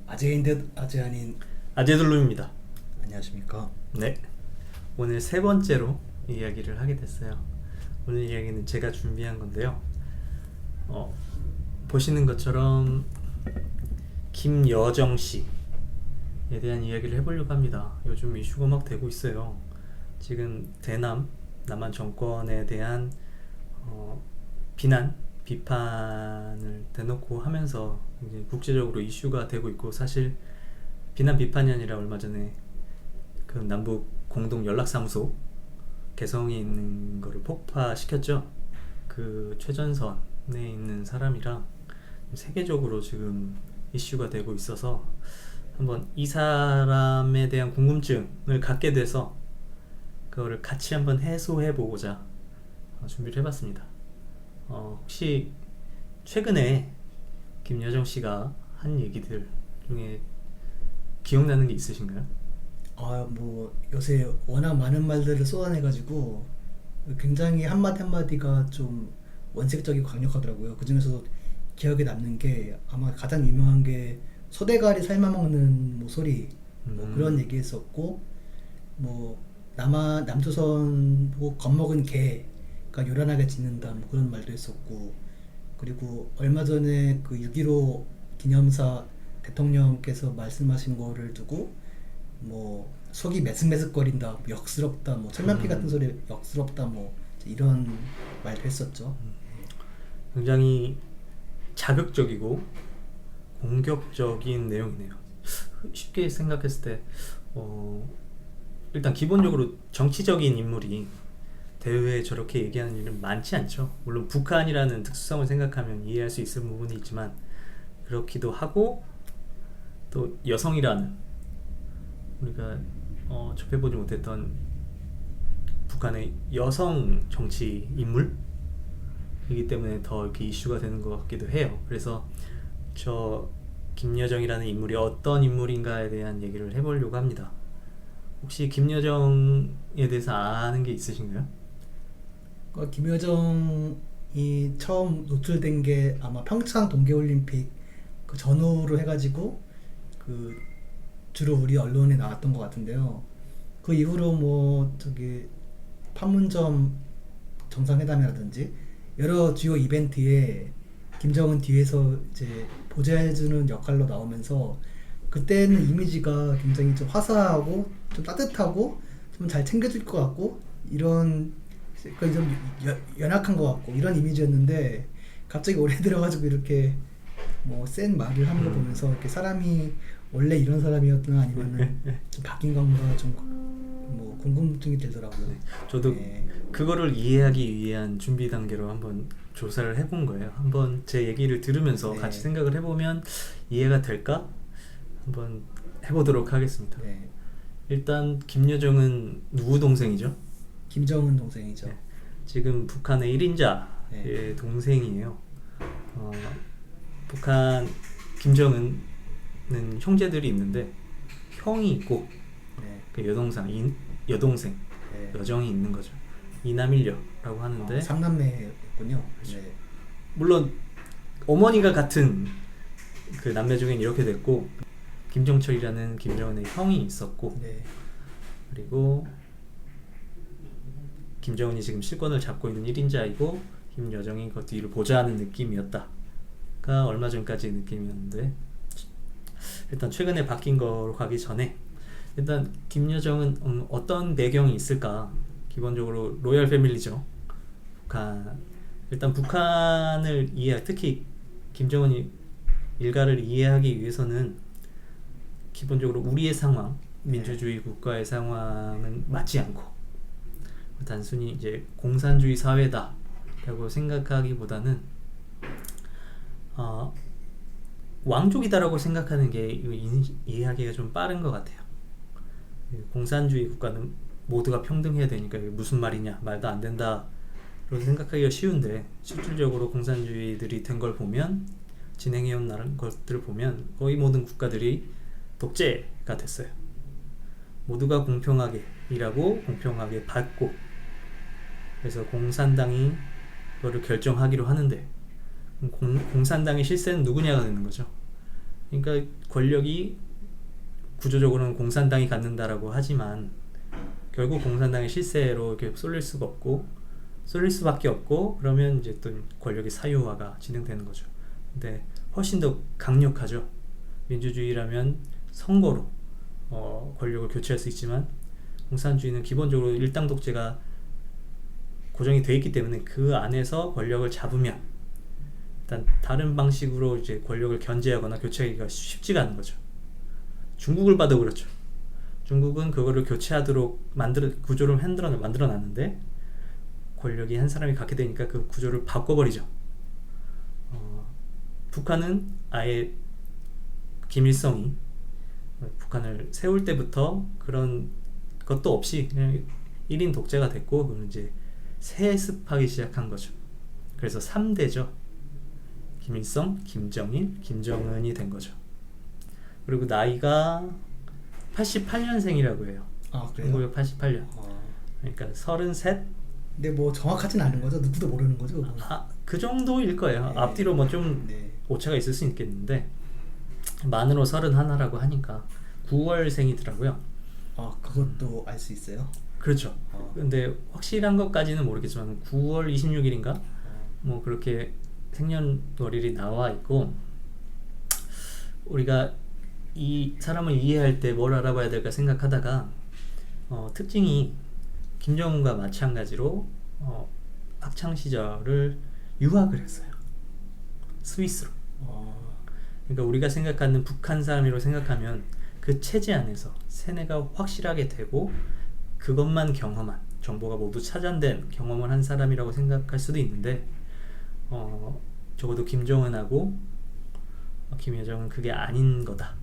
아재인 듯 아재 아닌. 아제들룸입니다. 안녕하십니까. 네, 오늘 세 번째로 이야기를 하게 됐어요. 오늘 이야기는 제가 준비한 건데요. 어, 보시는 것처럼 김여정 씨에 대한 이야기를 해보려고 합니다. 요즘 이슈가 막 되고 있어요. 지금 남한 정권에 대한 비난, 비판을 대놓고 하면서 이제 국제적으로 이슈가 되고 있고, 사실 비난 비판이 아니라 얼마 전에 그 남북 공동 연락사무소 개성에 있는 거를 폭파시켰죠. 그 최전선에 있는 사람이랑 세계적으로 지금 이슈가 되고 있어서 한번 이 사람에 대한 궁금증을 갖게 돼서 그거를 같이 한번 해소해 보고자 준비를 해봤습니다. 혹시 최근에 김여정 씨가 한 얘기들 중에 기억나는 게 있으신가요? 뭐 요새 워낙 많은 말들을 쏟아내가지고 굉장히 한마디 한마디가 좀 원색적이고 강력하더라고요. 그 중에서도 기억에 남는 게 아마 가장 유명한 게 소대가리 삶아먹는 뭐 소리, 뭐 그런 얘기했었고, 뭐 남조선 보고 겁먹은 개가 요란하게 짖는다, 뭐 그런 말도 했었고, 그리고 얼마 전에 그 6.15 기념사 대통령께서 말씀하신 거를 두고 뭐 속이 메슥메슥거린다, 뭐 역스럽다, 뭐 철면피 같은 소리 역스럽다, 뭐 이런 말도 했었죠. 굉장히 자극적이고 공격적인 내용이네요. 쉽게 생각했을 때 일단 기본적으로 정치적인 인물이 대회에 저렇게 얘기하는 일은 많지 않죠. 물론 북한이라는 특수성을 생각하면 이해할 수 있을 부분이 있지만, 그렇기도 하고 또 여성이라는 우리가 접해보지 못했던 북한의 여성 정치 인물이기 때문에 더 이렇게 이슈가 되는 것 같기도 해요. 그래서 저 김여정이라는 인물이 어떤 인물인가에 대한 얘기를 해보려고 합니다. 혹시 김여정에 대해서 아는 게 있으신가요? 김여정이 처음 노출된 게 아마 평창 동계올림픽 그 전후로 해가지고 그 주로 우리 언론에 나왔던 것 같은데요. 그 이후로 뭐 저기 판문점 정상회담이라든지 여러 주요 이벤트에 김정은 뒤에서 이제 보좌해주는 역할로 나오면서, 그때는 이미지가 굉장히 좀 화사하고 좀 따뜻하고 좀 잘 챙겨줄 것 같고, 이런 그러니까 좀 연약한 것 같고 이런 이미지였는데, 갑자기 올해 들어가지고 이렇게 뭐 센 말을 하는 거 보면서 이렇게 사람이 원래 이런 사람이었나 아니면은 좀 바뀐 건가 좀 뭐 궁금증이 들더라고요. 저도 네. 그거를 이해하기 위한 준비 단계로 한번 조사를 해본 거예요. 한번 제 얘기를 들으면서 네. 같이 생각을 해보면 이해가 될까? 한번 해보도록 하겠습니다. 네. 일단 김여정은 누구 동생이죠? 김정은 동생이죠. 네. 지금 북한의 1인자의 네. 동생이에요. 북한 김정은은 형제들이 있는데 형이 있고 네. 그 여동생 네. 여정이 있는 거죠. 이남일녀라고 하는데, 상남매였군요. 네. 물론 어머니가 같은 그 남매 중엔 이렇게 됐고, 김정철이라는 김정은의 형이 있었고, 네. 그리고 김정은이 지금 실권을 잡고 있는 1인자이고 김여정이 그 뒤를 보좌하는 느낌이었다가 얼마 전까지 느낌이었는데, 일단 최근에 바뀐 거로 가기 전에 일단 김여정은 어떤 배경이 있을까? 기본적으로 로열 패밀리죠. 일단 북한을 특히 김정은이 일가를 이해하기 위해서는 기본적으로 우리의 상황, 민주주의 국가의 상황은 맞지 않고 단순히 이제 공산주의 사회다라고 생각하기보다는 왕족이다라고 생각하는 게 이해하기가 좀 빠른 것 같아요. 공산주의 국가는 모두가 평등해야 되니까 이게 무슨 말이냐, 말도 안 된다 라고 생각하기가 쉬운데, 실질적으로 공산주의들이 된 걸 보면, 진행해온 것들을 보면 거의 모든 국가들이 독재가 됐어요. 모두가 공평하게 일하고 공평하게 받고, 그래서 공산당이 그거를 결정하기로 하는데 공산당의 실세는 누구냐가 되는 거죠. 그러니까 권력이 구조적으로는 공산당이 갖는다라고 하지만 결국 공산당의 실세로 이렇게 쏠릴 수밖에 없고, 그러면 이제 또 권력의 사유화가 진행되는 거죠. 근데 훨씬 더 강력하죠. 민주주의라면 선거로 권력을 교체할 수 있지만, 공산주의는 기본적으로 일당 독재가 고정이 돼 있기 때문에 그 안에서 권력을 잡으면 일단 다른 방식으로 이제 권력을 견제하거나 교체하기가 쉽지가 않은 거죠. 중국을 봐도 그렇죠. 중국은 그거를 교체하도록 구조를 만들어 놨는데, 권력이 한 사람이 갖게 되니까 그 구조를 바꿔버리죠. 북한은 아예 김일성이 북한을 세울 때부터 그런 것도 없이 그냥 1인 독재가 됐고, 그건 이제 세습하기 시작한 거죠. 그래서 3대죠. 김일성, 김정일, 김정은이 된 거죠. 그리고 나이가 88년생이라고 해요. 아, 그래요? 1988년. 그러니까 33. 근데 뭐 정확하진 않은 거죠? 누구도 모르는 거죠? 그 정도일 거예요. 네. 앞뒤로 뭐 좀 네. 오차가 있을 수 있겠는데, 만으로 31라고 하니까 9월생이더라고요. 그것도 알 수 있어요? 그렇죠. 근데 확실한 것까지는 모르겠지만 9월 26일인가? 뭐 그렇게 생년월일이 나와 있고, 우리가 이 사람을 이해할 때 뭘 알아봐야 될까 생각하다가 특징이 김정은과 마찬가지로 학창 시절을 유학을 했어요. 스위스로. 그러니까 우리가 생각하는 북한 사람이라고 생각하면 그 체제 안에서 세뇌가 확실하게 되고 그것만 경험한, 정보가 모두 차단된 경험을 한 사람이라고 생각할 수도 있는데, 적어도 김정은하고 김여정은 그게 아닌 거다.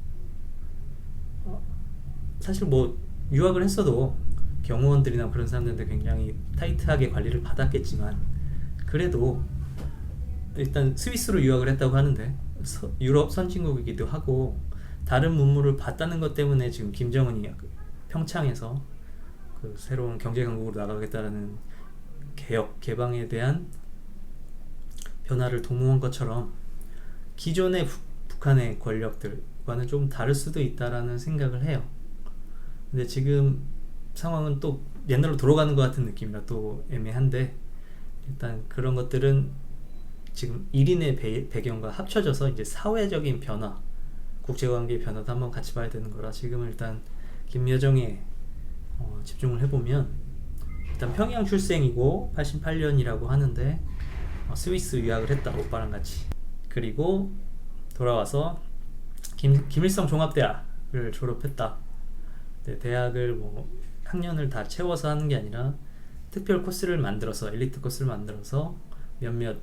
사실 뭐 유학을 했어도 경호원들이나 그런 사람들한테 굉장히 타이트하게 관리를 받았겠지만, 그래도 일단 스위스로 유학을 했다고 하는데 유럽 선진국이기도 하고 다른 문물을 봤다는 것 때문에 지금 김정은이 평창에서 그 새로운 경제 강국으로 나가겠다라는 개방에 대한 변화를 도모한 것처럼, 기존의 북한의 권력들과는 좀 다를 수도 있다라는 생각을 해요. 근데 지금 상황은 또 옛날로 돌아가는 것 같은 느낌이라 또 애매한데, 일단 그런 것들은 지금 1인의 배경과 합쳐져서 이제 사회적인 변화, 국제관계의 변화도 한번 같이 봐야 되는 거라, 지금은 일단 김여정에 집중을 해보면, 일단 평양 출생이고 88년이라고 하는데 스위스 유학을 했다, 오빠랑 같이. 그리고 돌아와서 김일성 종합대학을 졸업했다. 네, 대학을 뭐 학년을 다 채워서 하는 게 아니라 특별 코스를 만들어서, 엘리트 코스를 만들어서 몇몇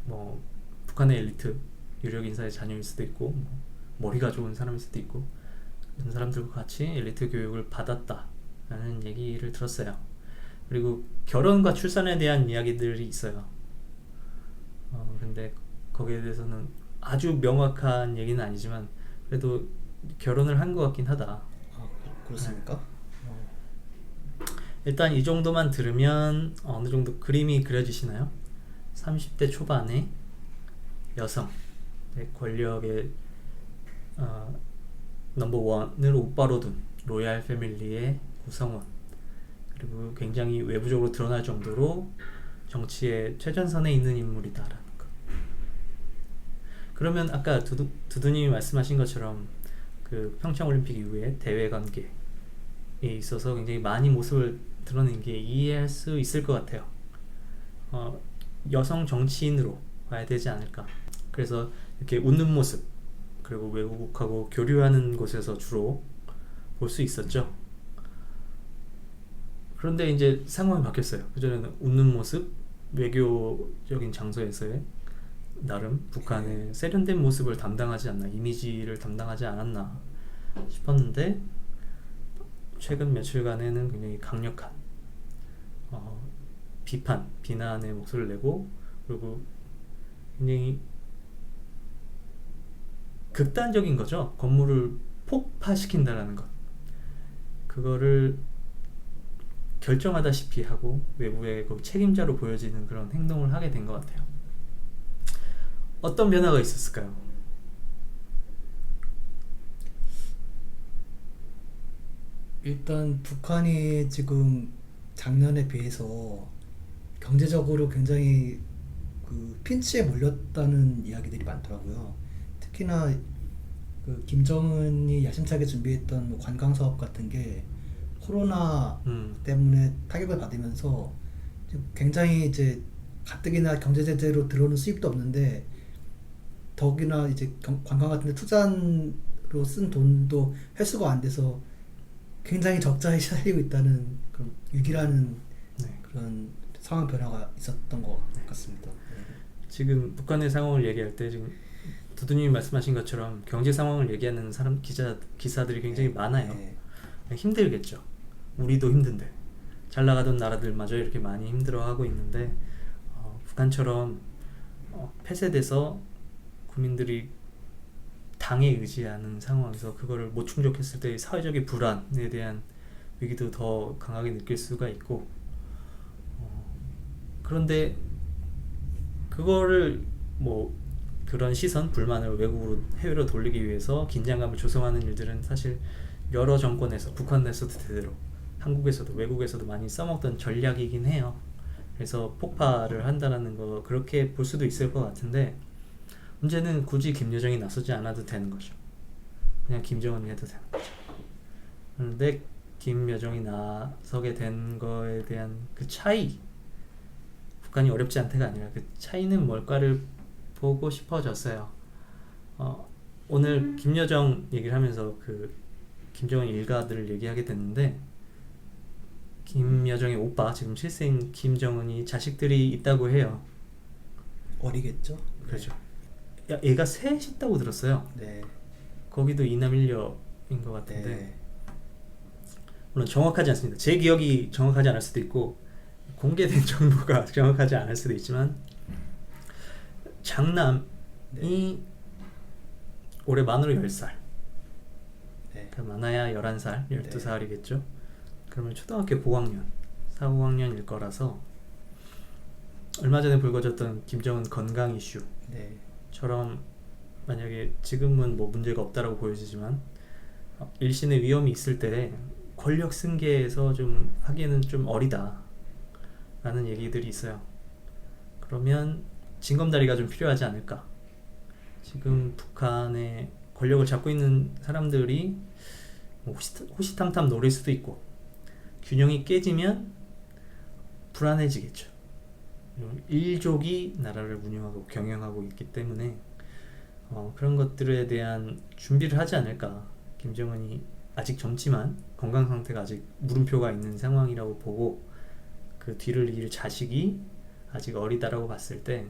뭐 북한의 엘리트 유력 인사의 자녀일 수도 있고, 뭐 머리가 좋은 사람일 수도 있고, 그런 사람들과 같이 엘리트 교육을 받았다라는 얘기를 들었어요. 그리고 결혼과 출산에 대한 이야기들이 있어요. 근데 거기에 대해서는 아주 명확한 얘기는 아니지만 그래도 결혼을 한 것 같긴 하다. 그렇습니까? 일단 이 정도만 들으면 어느 정도 그림이 그려지시나요? 30대 초반의 여성, 권력의 넘버원을 오빠로 둔 로얄 패밀리의 구성원, 그리고 굉장히 외부적으로 드러날 정도로 정치의 최전선에 있는 인물이다라는 거. 그러면 아까 두두님이 말씀하신 것처럼 그 평창올림픽 이후에 대외 관계에 있어서 굉장히 많이 모습을 드러낸 게 이해할 수 있을 것 같아요. 여성 정치인으로 봐야 되지 않을까. 그래서 이렇게 웃는 모습, 그리고 외국하고 교류하는 곳에서 주로 볼 수 있었죠. 그런데 이제 상황이 바뀌었어요. 그전에는 웃는 모습, 외교적인 장소에서의 나름 북한의 세련된 모습을 담당하지 않나, 이미지를 담당하지 않았나 싶었는데, 최근 며칠간에는 굉장히 강력한 비난의 목소리를 내고, 그리고 굉장히 극단적인 거죠. 건물을 폭파시킨다라는 것, 그거를 결정하다시피 하고 외부의 그 책임자로 보여지는 그런 행동을 하게 된 것 같아요. 어떤 변화가 있었을까요? 일단 북한이 지금 작년에 비해서 경제적으로 굉장히 그 핀치에 몰렸다는 이야기들이 많더라고요. 특히나 그 김정은이 야심차게 준비했던 뭐 관광 사업 같은 게 코로나 음, 때문에 타격을 받으면서 지금 굉장히 이제 가뜩이나 경제 제재로 들어오는 수입도 없는데 더욱이나 이제 관광 같은 데 투자로 쓴 돈도 회수가 안 돼서 굉장히 적자에 시달리고 있다는 그런 위기라는 네. 그런 상황 변화가 있었던 것 같습니다. 지금 북한의 상황을 얘기할 때 지금 두두님이 말씀하신 것처럼 경제 상황을 얘기하는 사람 기사들이 굉장히 많아요. 네. 힘들겠죠. 우리도 힘든데 잘 나가던 나라들마저 이렇게 많이 힘들어하고 있는데 북한처럼 폐쇄돼서 국민들이 당에 의지하는 상황에서 그거를 못 충족했을 때 사회적인 불안에 대한 위기도 더 강하게 느낄 수가 있고 그런데 그거를 뭐 그런 시선, 불만을 외국으로 해외로 돌리기 위해서 긴장감을 조성하는 일들은 사실 여러 정권에서 북한 내에서도 대대로 한국에서도 외국에서도 많이 써먹던 전략이긴 해요. 그래서 폭발을 한다라는 거 그렇게 볼 수도 있을 것 같은데 문제는 굳이 김여정이 나서지 않아도 되는 거죠. 그냥 김정은이 해도 되는 거죠. 그런데 김여정이 나서게 된 거에 대한 그 차이, 북한이 어렵지 않다가 아니라 그 차이는 뭘까를 보고 싶어졌어요. 오늘 김여정 얘기를 하면서 그 김정은 일가들을 얘기하게 됐는데 김여정의 오빠 지금 실세인 김정은이 자식들이 있다고 해요. 어리겠죠? 그렇죠. 야, 애가 셋 있다고 들었어요. 네. 거기도 이남 일녀인 것 같은데 네. 물론 정확하지 않습니다. 제 기억이 정확하지 않을 수도 있고 공개된 정보가 정확하지 않을 수도 있지만 장남이 네. 올해 만으로 10살, 네. 그러니까 많아야 11살, 12살이겠죠. 그러면 초등학교 고학년, 4, 5학년일 거라서 얼마 전에 불거졌던 김정은 건강 네. 이슈처럼 만약에 지금은 뭐 문제가 없다라고 보여지지만 일신의 위험이 있을 때 권력 승계에서 좀 하기에는 좀 어리다 라는 얘기들이 있어요. 그러면 징검다리가 좀 필요하지 않을까. 지금 북한의 권력을 잡고 있는 사람들이 뭐 호시탐탐 노릴 수도 있고 균형이 깨지면 불안해지겠죠. 일족이 나라를 운영하고 경영하고 있기 때문에 그런 것들에 대한 준비를 하지 않을까. 김정은이 아직 젊지만 건강 상태가 아직 물음표가 있는 상황이라고 보고 그 뒤를 이을 자식이 아직 어리다라고 봤을 때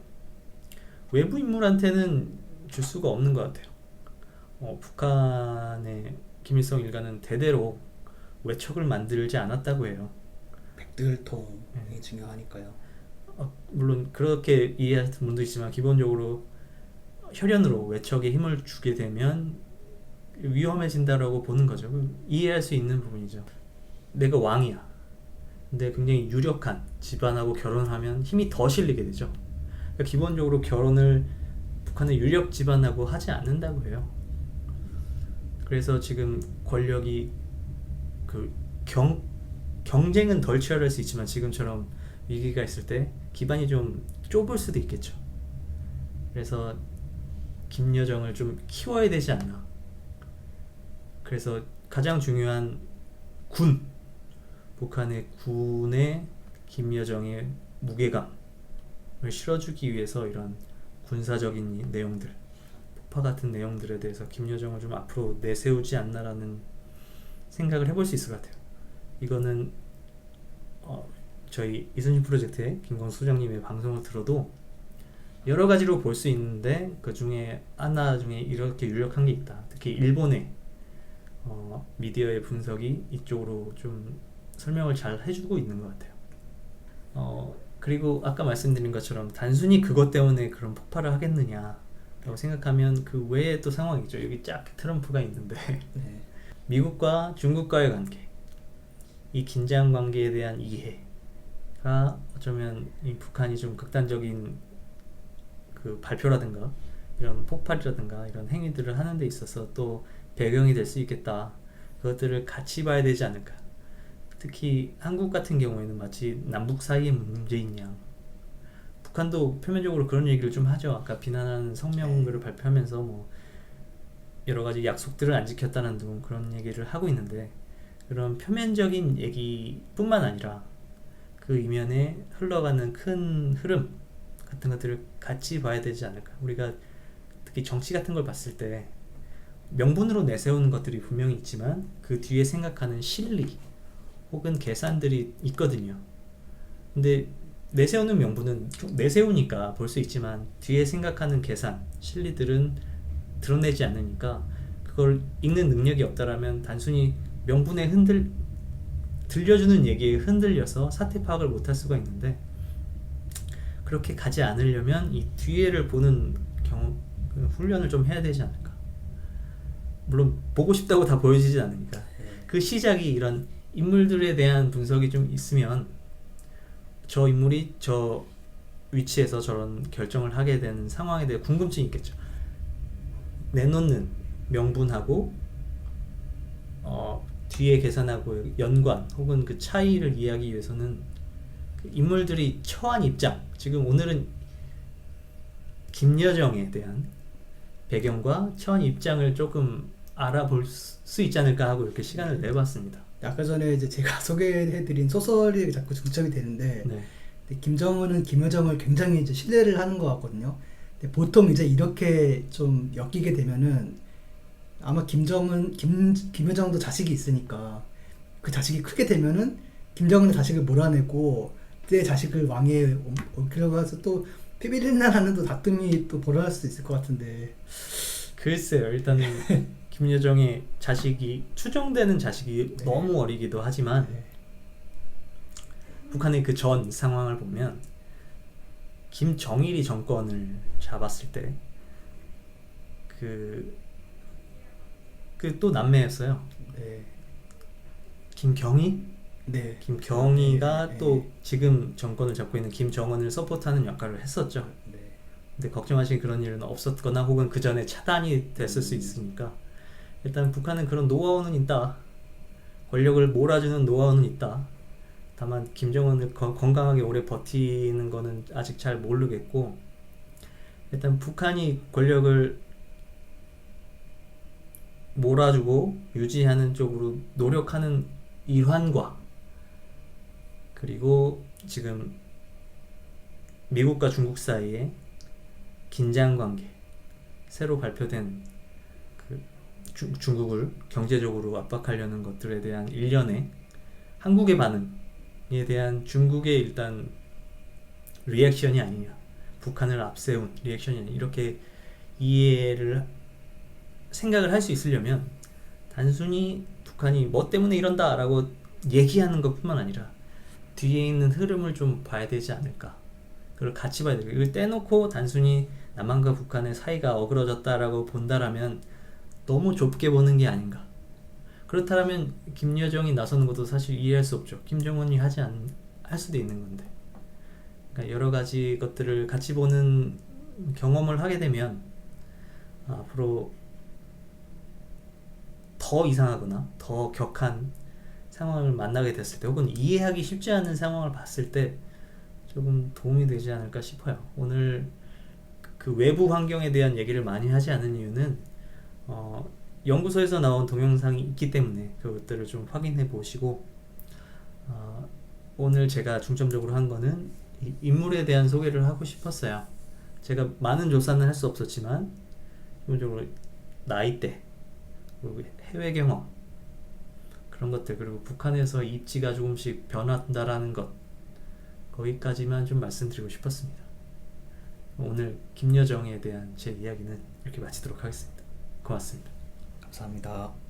외부 인물한테는 줄 수가 없는 것 같아요. 북한의 김일성 일가는 대대로 외척을 만들지 않았다고 해요. 백들통이 중요하니까요. 물론 그렇게 이해하는 분도 있지만 기본적으로 혈연으로 외척에 힘을 주게 되면 위험해진다라고 보는 거죠. 이해할 수 있는 부분이죠. 내가 왕이야. 근데 굉장히 유력한 집안하고 결혼하면 힘이 더 실리게 되죠. 그러니까 기본적으로 결혼을 북한의 유력 집안하고 하지 않는다고 해요. 그래서 지금 권력이 그 경쟁은 덜 치열할 수 있지만 지금처럼 위기가 있을 때 기반이 좀 좁을 수도 있겠죠. 그래서 김여정을 좀 키워야 되지 않나. 그래서 가장 중요한 북한의 군에 김여정의 무게감을 실어주기 위해서 이런 군사적인 내용들, 폭파 같은 내용들에 대해서 김여정을 좀 앞으로 내세우지 않나라는 생각을 해볼 수 있을 것 같아요. 이거는 저희 이순신 프로젝트의 김광수 소장님의 방송을 들어도 여러 가지로 볼 수 있는데 그 중에 하나 중에 이렇게 유력한 게 있다. 특히 일본의 미디어의 분석이 이쪽으로 좀 설명을 잘 해주고 있는 것 같아요. 그리고 아까 말씀드린 것처럼 단순히 그것 때문에 그런 폭발을 하겠느냐 라고 생각하면 그 외에 또 상황이죠. 여기 쫙 트럼프가 있는데 네. 미국과 중국과의 관계, 이 긴장 관계에 대한 이해가 어쩌면 이 북한이 좀 극단적인 그 발표라든가 이런 폭발이라든가 이런 행위들을 하는 데 있어서 또 배경이 될 수 있겠다. 그것들을 같이 봐야 되지 않을까. 특히 한국 같은 경우에는 마치 남북 사이의 문제인 양, 북한도 표면적으로 그런 얘기를 좀 하죠. 아까 비난하는 성명글을 발표하면서 뭐 여러 가지 약속들을 안 지켰다는 등 그런 얘기를 하고 있는데, 그런 표면적인 얘기뿐만 아니라 그 이면에 흘러가는 큰 흐름 같은 것들을 같이 봐야 되지 않을까. 우리가 특히 정치 같은 걸 봤을 때 명분으로 내세우는 것들이 분명히 있지만 그 뒤에 생각하는 실리 혹은 계산들이 있거든요. 근데 내세우는 명분은 내세우니까 볼 수 있지만 뒤에 생각하는 계산, 실리들은 드러내지 않으니까 그걸 읽는 능력이 없다라면 단순히 명분에 들려주는 얘기에 흔들려서 사태 파악을 못할 수가 있는데, 그렇게 가지 않으려면 이 뒤에를 보는 그 훈련을 좀 해야 되지 않을까. 물론 보고 싶다고 다 보여지지 않으니까 그 시작이 이런 인물들에 대한 분석이 좀 있으면 저 인물이 저 위치에서 저런 결정을 하게 되는 상황에 대해 궁금증이 있겠죠. 내놓는 명분하고 뒤에 계산하고 연관 혹은 그 차이를 이해하기 위해서는 그 인물들이 처한 입장, 지금 오늘은 김여정에 대한 배경과 처한 입장을 조금 알아볼 수 있지 않을까 하고 이렇게 시간을 내봤습니다. 아까 전에 이제 제가 소개해드린 소설이 자꾸 중점이 되는데, 네. 근데 김정은은 김여정을 굉장히 이제 신뢰를 하는 것 같거든요. 근데 보통 이제 이렇게 좀 엮이게 되면은 아마 김여정도 자식이 있으니까 그 자식이 크게 되면은 김정은의 자식을 몰아내고 내 자식을 왕위에 옮기려고 해서 또 피비린내라는 또 다툼이 또 벌어날 수도 있을 것 같은데. 글쎄요. 일단은 김여정의 자식이, 추정되는 자식이 네. 너무 어리기도 하지만 네. 북한의 그 전 상황을 보면 김정일이 정권을 잡았을 때 그 또 남매였어요. 네. 김경희? 네. 김경희가 네. 또 지금 정권을 잡고 있는 김정은을 서포트하는 역할을 했었죠. 네. 근데 걱정하신 그런 일은 없었거나 혹은 그 전에 차단이 됐을 수 있으니까 일단 북한은 그런 노하우는 있다. 권력을 몰아주는 노하우는 있다. 다만 김정은을 건강하게 오래 버티는 거는 아직 잘 모르겠고, 일단 북한이 권력을 몰아주고 유지하는 쪽으로 노력하는 일환과, 그리고 지금 미국과 중국 사이에 긴장관계, 새로 발표된 그 중국을 경제적으로 압박하려는 것들에 대한 일련의 한국의 반응에 대한 중국의 일단 리액션이 아니냐, 북한을 앞세운 리액션이 아니냐, 이렇게 생각을 할 수 있으려면 단순히 북한이 뭐 때문에 이런다 라고 얘기하는 것 뿐만 아니라 뒤에 있는 흐름을 좀 봐야 되지 않을까. 그걸 같이 봐야 돼요. 이걸 떼놓고 단순히 남한과 북한의 사이가 어그러졌다라고 본다라면 너무 좁게 보는 게 아닌가. 그렇다면 김여정이 나서는 것도 사실 이해할 수 없죠. 김정은이 할 수도 있는 건데. 그러니까 여러 가지 것들을 같이 보는 경험을 하게 되면 앞으로 더 이상하거나 더 격한 상황을 만나게 됐을 때, 혹은 이해하기 쉽지 않은 상황을 봤을 때 조금 도움이 되지 않을까 싶어요. 오늘 그 외부 환경에 대한 얘기를 많이 하지 않은 이유는 연구소에서 나온 동영상이 있기 때문에 그것들을 좀 확인해 보시고, 오늘 제가 중점적으로 한 거는 이 인물에 대한 소개를 하고 싶었어요. 제가 많은 조사는 할 수 없었지만 기본적으로 나이대, 그리고 해외 경험, 그런 것들, 그리고 북한에서 입지가 조금씩 변한다라는 것, 거기까지만 좀 말씀드리고 싶었습니다. 오늘 김여정에 대한 제 이야기는 이렇게 마치도록 하겠습니다. 고맙습니다. 감사합니다.